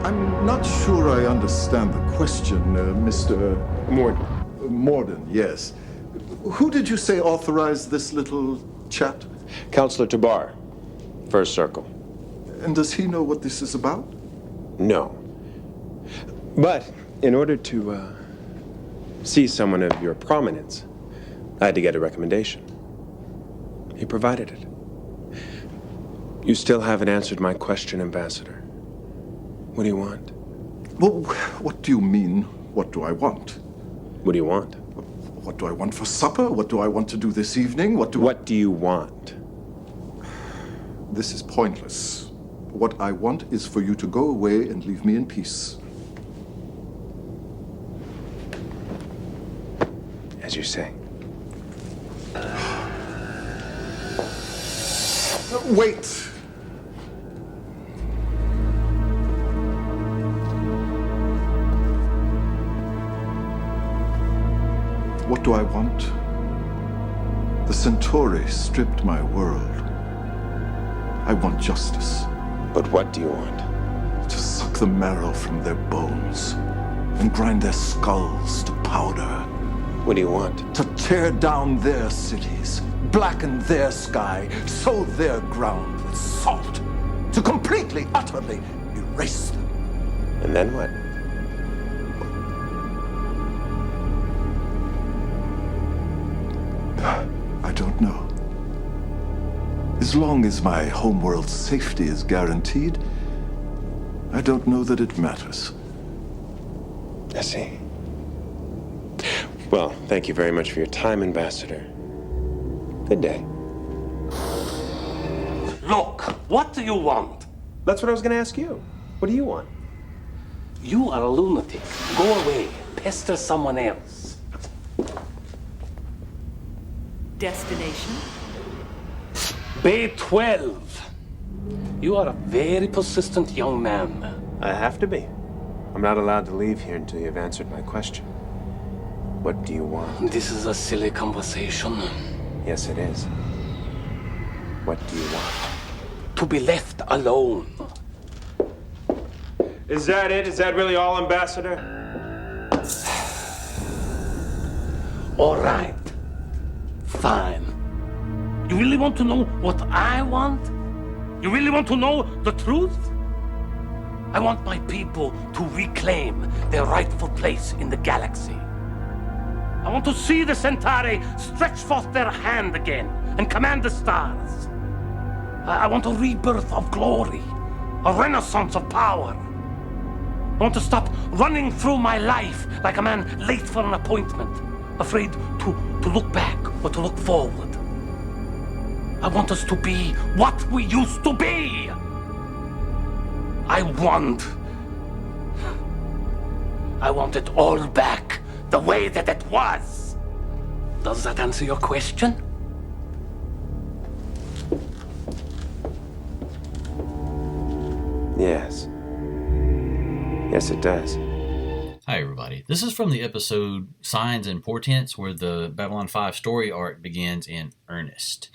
I'm not sure I understand the question, Mr. Morden. Morden, yes. Who did you say authorized this little chat? Counselor Tabar, First Circle. And does he know what this is about? No. But in order to see someone of your prominence, I had to get a recommendation. He provided it. You still haven't answered my question, Ambassador. What do you want? Well, what do you mean, what do I want? What do you want? What do I want for supper? What do I want to do this evening? What do you want? This is pointless. What I want is for you to go away and leave me in peace. As you say. Wait! What do I want? The Centauri stripped my world. I want justice. But what do you want? To suck the marrow from their bones and grind their skulls to powder. What do you want? To tear down their cities, blacken their sky, sow their ground with salt. To completely, utterly erase them. And then what? I don't know. As long as my homeworld's safety is guaranteed, I don't know that it matters. I see. Well, thank you very much for your time, Ambassador. Good day. Look, what do you want? That's what I was going to ask you. What do you want? You are a lunatic. Go away. Pester someone else. Destination? Bay 12. You are a very persistent young man. I have to be. I'm not allowed to leave here until you've answered my question. What do you want? This is a silly conversation. Yes, it is. What do you want? To be left alone. Is that it? Is that really all, Ambassador? All right. Fine. You really want to know what I want? You really want to know the truth? I want my people to reclaim their rightful place in the galaxy. I want to see the Centauri stretch forth their hand again and command the stars. I want a rebirth of glory, a renaissance of power. I want to stop running through my life like a man late for an appointment, afraid to look back or to look forward. I want us to be what we used to be. I want it all back the way that it was. Does that answer your question? Yes. Yes, it does. Hi, everybody. This is from the episode Signs and Portents, where the Babylon 5 story arc begins in earnest.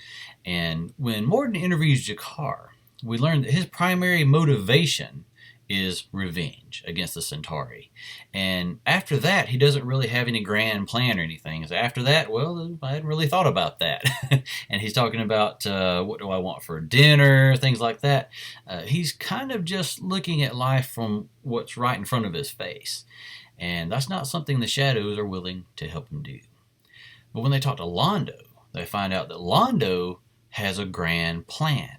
And when Morden interviews G'Kar, we learn that his primary motivation is revenge against the Centauri. And after that, he doesn't really have any grand plan or anything. So after that, well, I hadn't really thought about that. And he's talking about what do I want for dinner, things like that. He's kind of just looking at life from what's right in front of his face. And that's not something the Shadows are willing to help him do. But when they talk to Londo, they find out that Londo has a grand plan.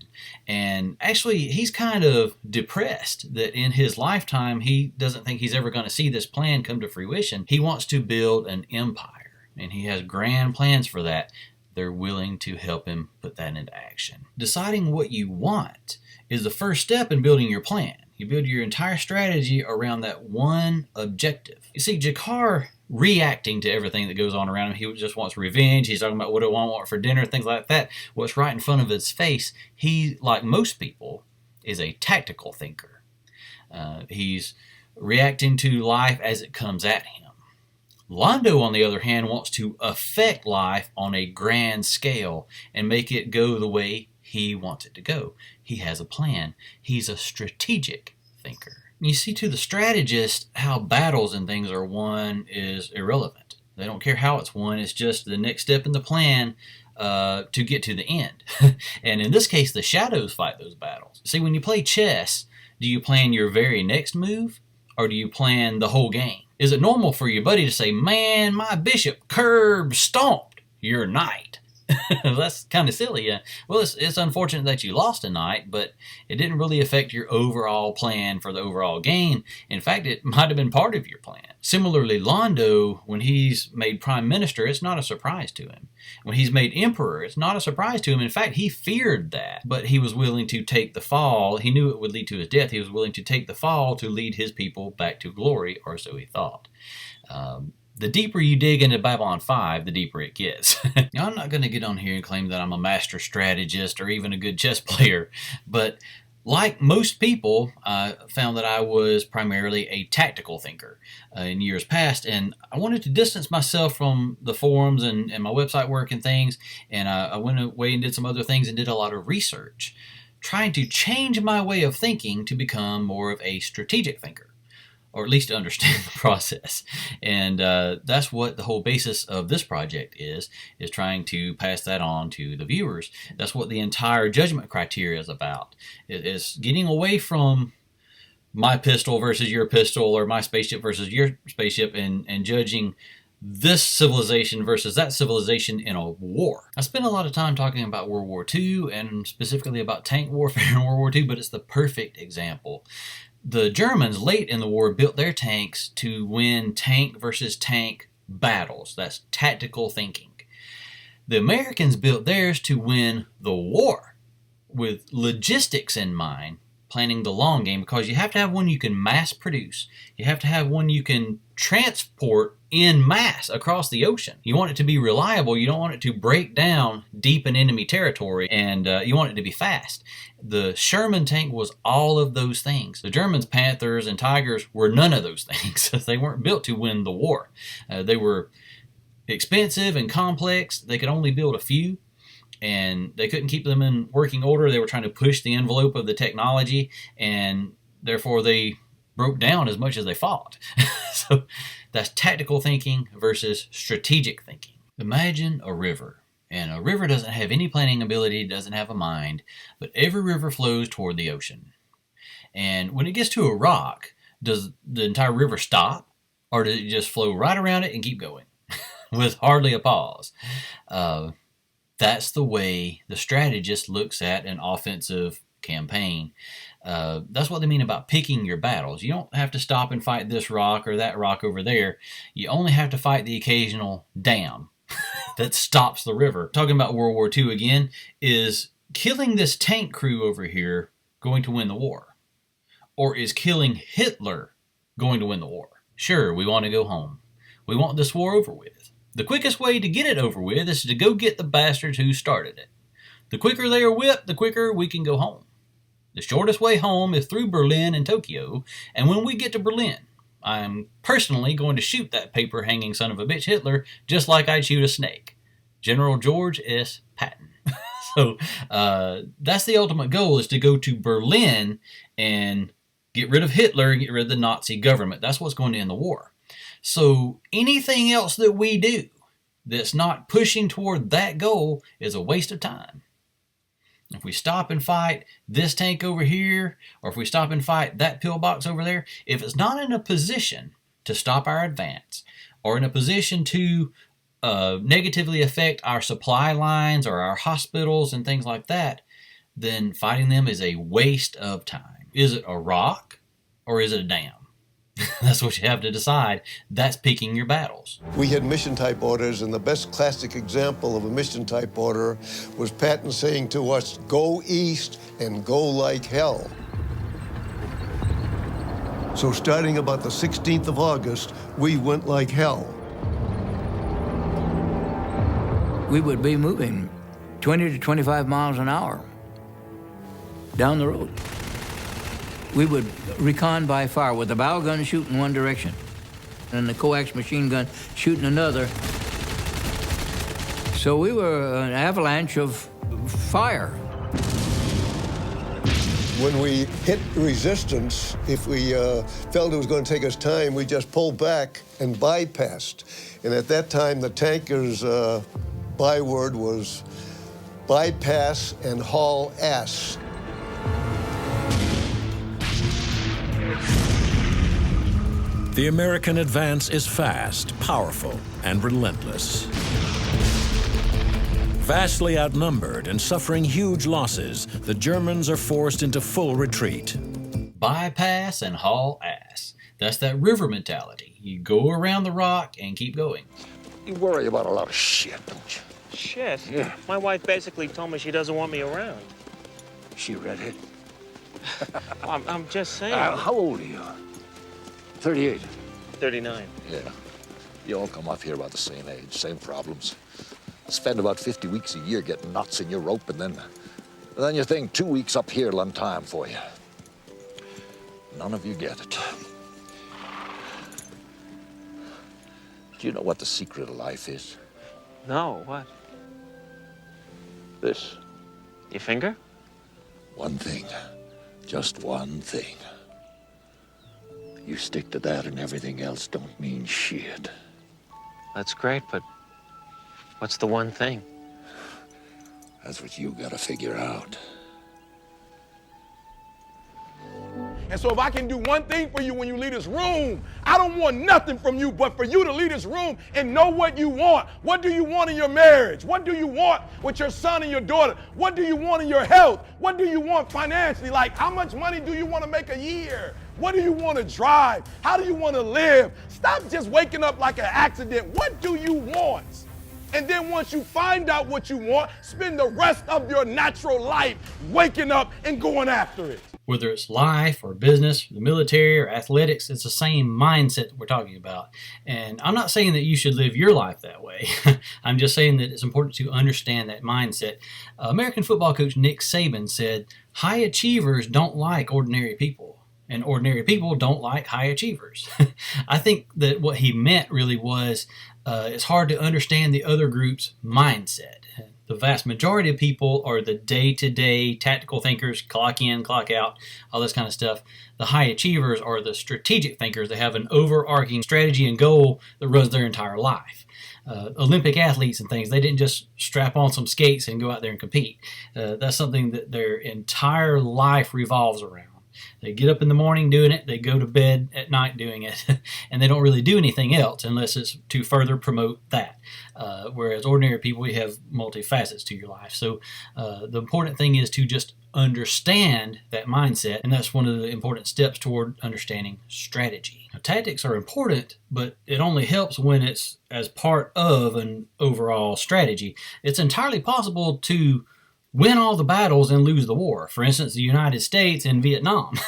And actually, he's kind of depressed that in his lifetime, he doesn't think he's ever going to see this plan come to fruition. He wants to build an empire, and he has grand plans for that. They're willing to help him put that into action. Deciding what you want is the first step in building your plan. You build your entire strategy around that one objective. You see, G'Kar reacting to everything that goes on around him. He just wants revenge. He's talking about what do I want for dinner, things like that. What's right in front of his face. He, like most people, is a tactical thinker. He's reacting to life as it comes at him. Londo, on the other hand, wants to affect life on a grand scale and make it go the way he wants it to go. He has a plan. He's a strategic thinker. You see, to the strategist, how battles and things are won is irrelevant. They don't care how it's won. It's just the next step in the plan to get to the end. And in this case, the shadows fight those battles. See, when you play chess, do you plan your very next move, or do you plan the whole game? Is it normal for your buddy to say, man, my bishop curb stomped your knight? That's kind of silly. Well, it's unfortunate that you lost a knight, but it didn't really affect your overall plan for the overall game. In fact, it might have been part of your plan. Similarly, Londo, when he's made prime minister, it's not a surprise to him. When he's made emperor, it's not a surprise to him. In fact, he feared that, but he was willing to take the fall. He knew it would lead to his death. He was willing to take the fall to lead his people back to glory, or so he thought. The deeper you dig into Babylon 5, the deeper it gets. Now, I'm not going to get on here and claim that I'm a master strategist or even a good chess player, but like most people, I found that I was primarily a tactical thinker in years past, and I wanted to distance myself from the forums and my website work and things, and I went away and did some other things and did a lot of research, trying to change my way of thinking to become more of a strategic thinker, or at least to understand the process. And that's what the whole basis of this project is trying to pass that on to the viewers. That's what the entire judgment criteria is about. It is getting away from my pistol versus your pistol, or my spaceship versus your spaceship, and judging this civilization versus that civilization in a war. I spent a lot of time talking about World War II, and specifically about tank warfare in World War II, but it's the perfect example. The Germans late in the war built their tanks to win tank versus tank battles. That's tactical thinking. The Americans built theirs to win the war with logistics in mind, planning the long game, because you have to have one you can mass produce. You have to have one you can transport in mass across the ocean. You want it to be reliable. You don't want it to break down deep in enemy territory, and you want it to be fast. The Sherman tank was all of those things. The Germans' Panthers and Tigers were none of those things. They weren't built to win the war. They were expensive and complex. They could only build a few, and they couldn't keep them in working order. They were trying to push the envelope of the technology, and therefore they broke down as much as they fought. So that's tactical thinking versus strategic thinking. Imagine a river. And a river doesn't have any planning ability, doesn't have a mind, but every river flows toward the ocean. And when it gets to a rock, does the entire river stop? Or does it just flow right around it and keep going with hardly a pause? That's the way the strategist looks at an offensive campaign. That's what they mean about picking your battles. You don't have to stop and fight this rock or that rock over there. You only have to fight the occasional dam that stops the river. Talking about World War II again, is killing this tank crew over here going to win the war? Or is killing Hitler going to win the war? Sure, we want to go home. We want this war over with. The quickest way to get it over with is to go get the bastards who started it. The quicker they are whipped, the quicker we can go home. The shortest way home is through Berlin and Tokyo, and when we get to Berlin, I'm personally going to shoot that paper-hanging son of a bitch Hitler just like I'd shoot a snake. General George S. Patton. So that's the ultimate goal, is to go to Berlin and get rid of Hitler and get rid of the Nazi government. That's what's going to end the war. So anything else that we do that's not pushing toward that goal is a waste of time. If we stop and fight this tank over here, or if we stop and fight that pillbox over there, if it's not in a position to stop our advance, or in a position to negatively affect our supply lines or our hospitals and things like that, then fighting them is a waste of time. Is it a rock or is it a dam? That's what you have to decide. That's picking your battles. We had mission type orders, and the best classic example of a mission type order was Patton saying to us, go east and go like hell. So starting about the 16th of August, we went like hell. We would be moving 20 to 25 miles an hour down the road. We would recon by fire with the bow gun shooting one direction and the coax machine gun shooting another. So we were an avalanche of fire. When we hit resistance, if we felt it was going to take us time, we just pulled back and bypassed. And at that time, the tanker's byword was bypass and haul ass. The American advance is fast, powerful, and relentless. Vastly outnumbered and suffering huge losses, the Germans are forced into full retreat. Bypass and haul ass. That's that river mentality. You go around the rock and keep going. You worry about a lot of shit, don't you? Shit? Yeah. My wife basically told me she doesn't want me around. She redhead. I'm just saying. How old are you? 38. 39. Yeah. You all come off here about the same age, same problems. Spend about 50 weeks a year getting knots in your rope, and then you think 2 weeks up here will time for you. None of you get it. Do you know what the secret of life is? No, what? This. Your finger? One thing. Just one thing. You stick to that and everything else don't mean shit. That's great, but what's the one thing? That's what you gotta figure out. And so if I can do one thing for you when you leave this room, I don't want nothing from you but for you to leave this room and know what you want. What do you want in your marriage? What do you want with your son and your daughter? What do you want in your health? What do you want financially? Like, how much money do you want to make a year? What do you want to drive? How do you want to live? Stop just waking up like an accident. What do you want? And then once you find out what you want, spend the rest of your natural life waking up and going after it. Whether it's life or business, the military or athletics, it's the same mindset that we're talking about. And I'm not saying that you should live your life that way. I'm just saying that it's important to understand that mindset. American football coach Nick Saban said, high achievers don't like ordinary people, and ordinary people don't like high achievers. I think that what he meant really was it's hard to understand the other group's mindset. The vast majority of people are the day-to-day tactical thinkers, clock in, clock out, all this kind of stuff. The high achievers are the strategic thinkers. They have an overarching strategy and goal that runs their entire life. Olympic athletes and things, they didn't just strap on some skates and go out there and compete. That's something that their entire life revolves around. They get up in the morning doing it, they go to bed at night doing it, and they don't really do anything else unless it's to further promote that. Whereas ordinary people, we have multifacets to your life. So the important thing is to just understand that mindset, and that's one of the important steps toward understanding strategy. Now, tactics are important, but it only helps when it's as part of an overall strategy. It's entirely possible to win all the battles and lose the war. For instance, the United States in Vietnam.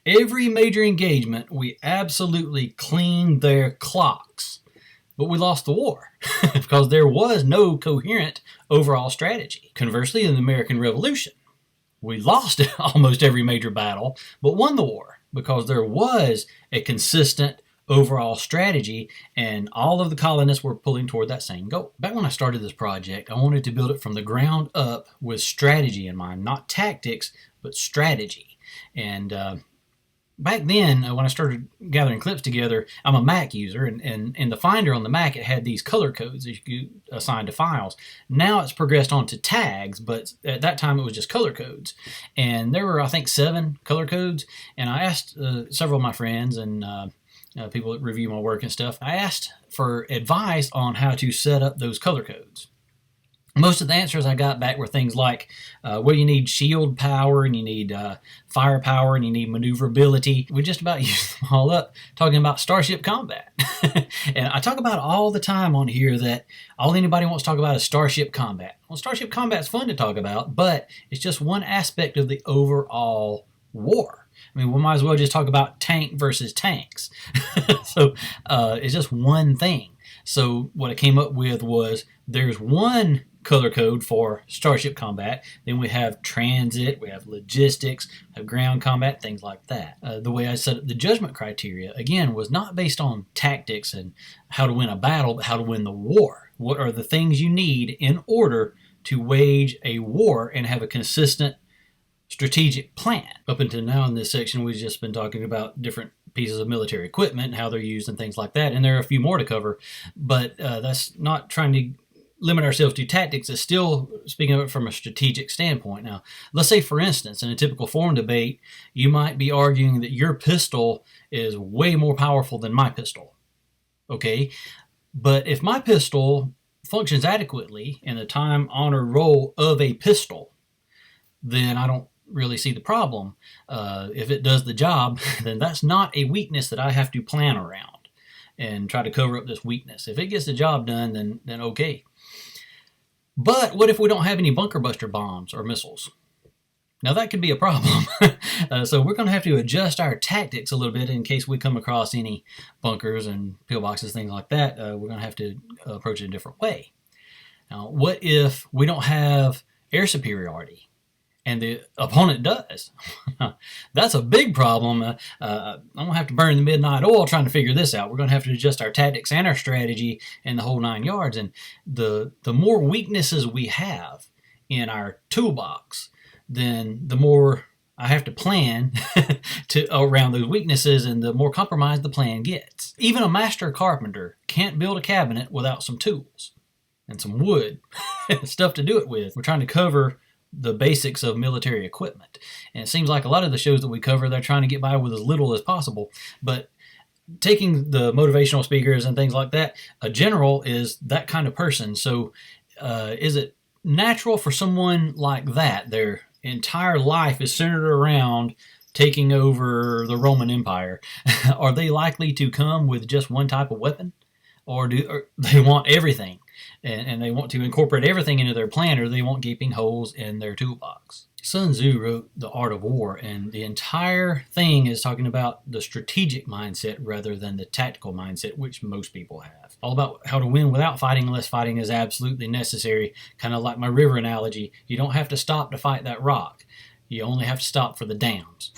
Every major engagement, we absolutely cleaned their clocks. But we lost the war because there was no coherent overall strategy. Conversely, in the American Revolution, we lost almost every major battle, but won the war because there was a consistent overall strategy, and all of the colonists were pulling toward that same goal. Back when I started this project, I wanted to build it from the ground up with strategy in mind, not tactics, but strategy. And back then, when I started gathering clips together, I'm a Mac user, and in the Finder on the Mac, it had these color codes that you could assign to files. Now it's progressed on to tags, but at that time it was just color codes. And there were, I think, 7 color codes, and I asked several of my friends and people that review my work and stuff, I asked for advice on how to set up those color codes. Most of the answers I got back were things like, well, you need shield power, and you need firepower, and you need maneuverability. We just about used them all up talking about Starship Combat. And I talk about all the time on here that all anybody wants to talk about is Starship Combat. Well, Starship Combat's fun to talk about, but it's just one aspect of the overall war. I mean, we might as well just talk about tank versus tanks. So it's just one thing. So what I came up with was there's one color code for Starship Combat. Then we have transit, we have logistics, have ground combat, things like that. The way I set up the judgment criteria, again, was not based on tactics and how to win a battle, but how to win the war. What are the things you need in order to wage a war and have a consistent strategic plan. Up until now in this section, we've just been talking about different pieces of military equipment, how they're used and things like that. And there are a few more to cover, but that's not trying to limit ourselves to tactics. It's still speaking of it from a strategic standpoint. Now, let's say, for instance, in a typical forum debate, you might be arguing that your pistol is way more powerful than my pistol. Okay? But if my pistol functions adequately in the time-honored role of a pistol, then I don't really see the problem. If it does the job, then that's not a weakness that I have to plan around and try to cover up this weakness. If it gets the job done, then okay. But what if we don't have any bunker buster bombs or missiles? Now that could be a problem. So we're going to have to adjust our tactics a little bit in case we come across any bunkers and pillboxes, things like that. We're going to have to approach it a different way. Now, what if we don't have air superiority and the opponent does? That's a big problem. I'm going to have to burn the midnight oil trying to figure this out. We're going to have to adjust our tactics and our strategy and the whole 9 yards. And the more weaknesses we have in our toolbox, then the more I have to plan around those weaknesses, and the more compromised the plan gets. Even a master carpenter can't build a cabinet without some tools and some wood, stuff to do it with. We're trying to cover the basics of military equipment. And it seems like a lot of the shows that we cover, they're trying to get by with as little as possible. But taking the motivational speakers and things like that, a general is that kind of person. So is it natural for someone like that, their entire life is centered around taking over the Roman Empire, are they likely to come with just one type of weapon? Or do they want everything? And they want to incorporate everything into their plan, or they want gaping holes in their toolbox. Sun Tzu wrote The Art of War, and the entire thing is talking about the strategic mindset rather than the tactical mindset, which most people have. All about how to win without fighting unless fighting is absolutely necessary. Kind of like my river analogy. You don't have to stop to fight that rock. You only have to stop for the dams.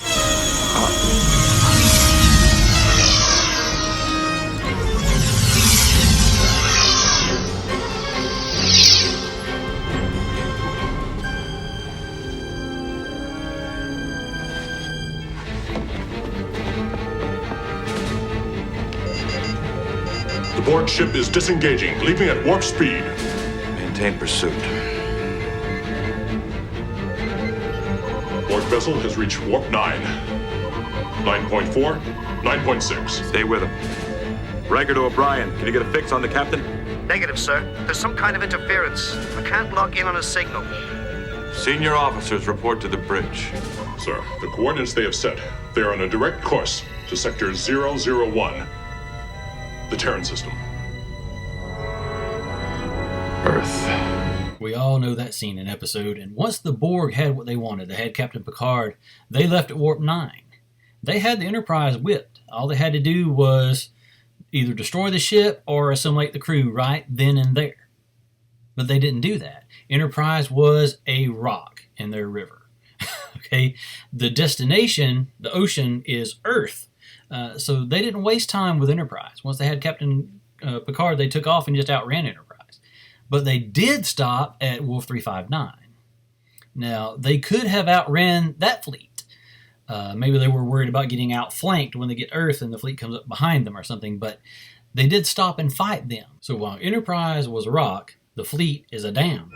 The Borg ship is disengaging, leaving at warp speed. Maintain pursuit. Borg vessel has reached warp 9. 9.4, 9.6. Stay with him. Riker to O'Brien. Can you get a fix on the captain? Negative, sir. There's some kind of interference. I can't log in on a signal. Senior officers report to the bridge. Sir, the coordinates they have set, they are on a direct course to Sector 001. The Terran system. Earth. We all know that scene and episode, and once the Borg had what they wanted, they had Captain Picard, they left at Warp 9. They had the Enterprise whipped. All they had to do was either destroy the ship or assimilate the crew right then and there. But they didn't do that. Enterprise was a rock in their river. Okay? The destination, the ocean, is Earth. So they didn't waste time with Enterprise. Once they had Captain Picard, they took off and just outran Enterprise. But they did stop at Wolf 359. Now, they could have outran that fleet. Maybe they were worried about getting outflanked when they get Earth and the fleet comes up behind them or something, but they did stop and fight them. So while Enterprise was a rock, the fleet is a dam.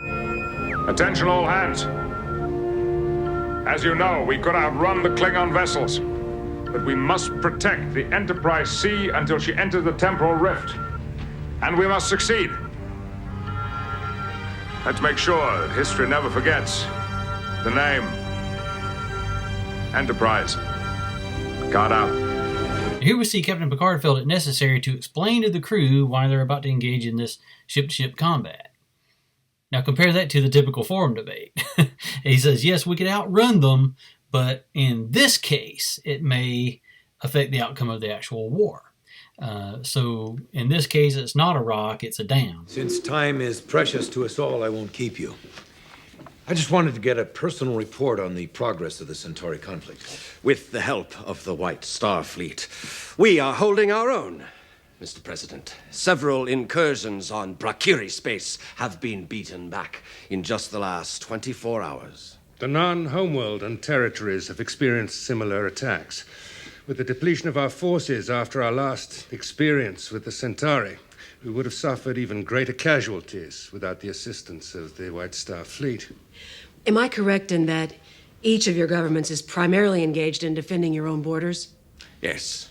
Attention all hands. As you know, we could outrun the Klingon vessels, but we must protect the Enterprise C until she enters the temporal rift. And we must succeed. Let's make sure that history never forgets the name Enterprise. Got out. Here we see Captain Picard felt it necessary to explain to the crew why they're about to engage in this ship-to-ship combat. Now compare that to the typical forum debate. He says, yes, we could outrun them, but in this case, it may affect the outcome of the actual war. So in this case, it's not a rock, it's a dam. Since time is precious to us all, I won't keep you. I just wanted to get a personal report on the progress of the Centauri conflict. With the help of the White Star Fleet, we are holding our own, Mr. President. Several incursions on Brakiri space have been beaten back in just the last 24 hours. The non-homeworld and territories have experienced similar attacks. With the depletion of our forces after our last experience with the Centauri, we would have suffered even greater casualties without the assistance of the White Star Fleet. Am I correct in that each of your governments is primarily engaged in defending your own borders? Yes.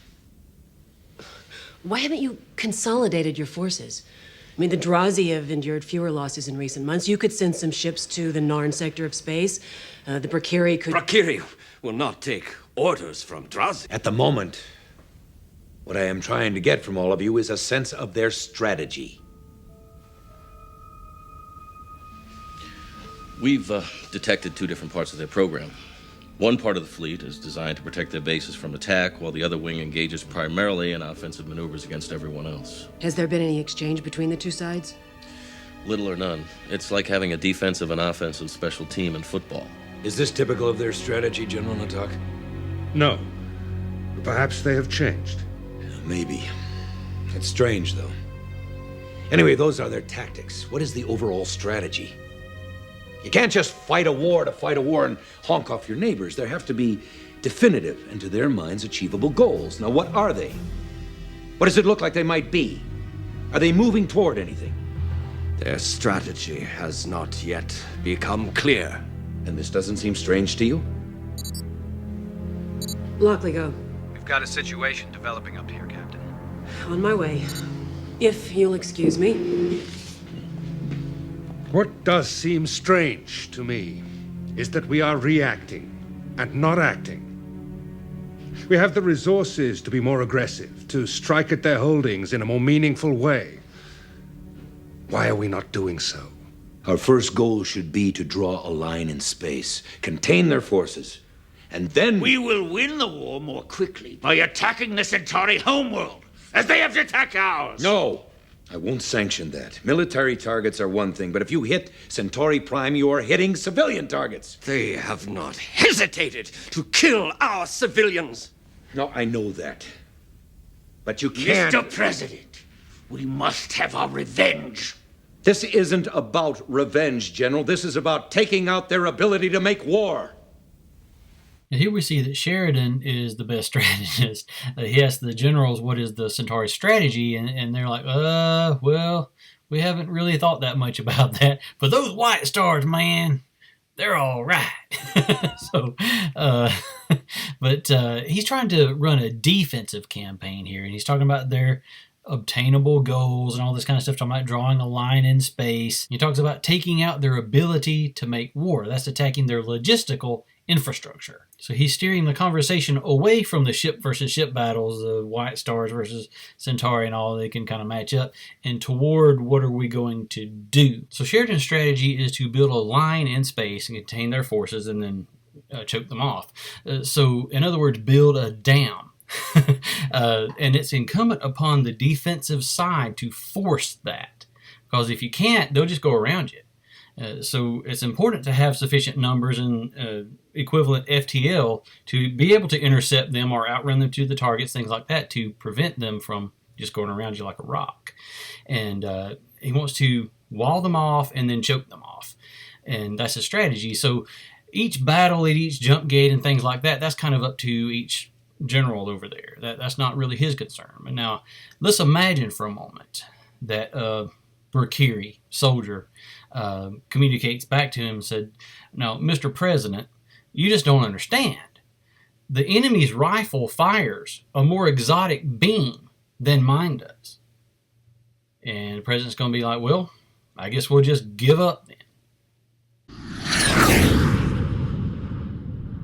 Why haven't you consolidated your forces? I mean, the Drazi have endured fewer losses in recent months. You could send some ships to the Narn sector of space. The Brakiri could... Brakiri will not take orders from Drazi. At the moment, what I am trying to get from all of you is a sense of their strategy. We've detected two different parts of their program. One part of the fleet is designed to protect their bases from attack, while the other wing engages primarily in offensive maneuvers against everyone else. Has there been any exchange between the two sides? Little or none. It's like having a defensive and offensive special team in football. Is this typical of their strategy, General Natak? No. Perhaps they have changed. Maybe. It's strange, though. Anyway, those are their tactics. What is the overall strategy? You can't just fight a war to fight a war and honk off your neighbors. There have to be definitive and, to their minds, achievable goals. Now, what are they? What does it look like they might be? Are they moving toward anything? Their strategy has not yet become clear. And this doesn't seem strange to you? Lockley, go. We've got a situation developing up here, Captain. On my way. If you'll excuse me. What does seem strange to me is that we are reacting and not acting. We have the resources to be more aggressive, to strike at their holdings in a more meaningful way. Why are we not doing so? Our first goal should be to draw a line in space, contain their forces, and then... We will win the war more quickly by attacking the Centauri homeworld, as they have to attack ours. No! I won't sanction that. Military targets are one thing, but if you hit Centauri Prime, you are hitting civilian targets. They have not hesitated to kill our civilians. No, I know that. But you can't... Mr. President, we must have our revenge. This isn't about revenge, General. This is about taking out their ability to make war. And here we see that Sheridan is the best strategist. He asks the generals what is the Centauri strategy, and they're like, well, we haven't really thought that much about that. But those white stars, man, they're all right. But he's trying to run a defensive campaign here, and he's talking about their obtainable goals and all this kind of stuff, talking about drawing a line in space. He talks about taking out their ability to make war. That's attacking their logistical infrastructure. So he's steering the conversation away from the ship versus ship battles, the White Stars versus Centauri and all, they can kind of match up, and toward what are we going to do. So Sheridan's strategy is to build a line in space and contain their forces and then choke them off. So in other words, build a dam. And it's incumbent upon the defensive side to force that, because if you can't, they'll just go around you. So it's important to have sufficient numbers and equivalent FTL to be able to intercept them or outrun them to the targets, things like that, to prevent them from just going around you like a rock. And he wants to wall them off and then choke them off. And that's his strategy. So each battle at each jump gate and things like that, that's kind of up to each general over there. That's not really his concern. But now, let's imagine for a moment that Brakiri soldier communicates back to him and said, "Now, Mr. President, you just don't understand. The enemy's rifle fires a more exotic beam than mine does." And the president's going to be like, "Well, I guess we'll just give up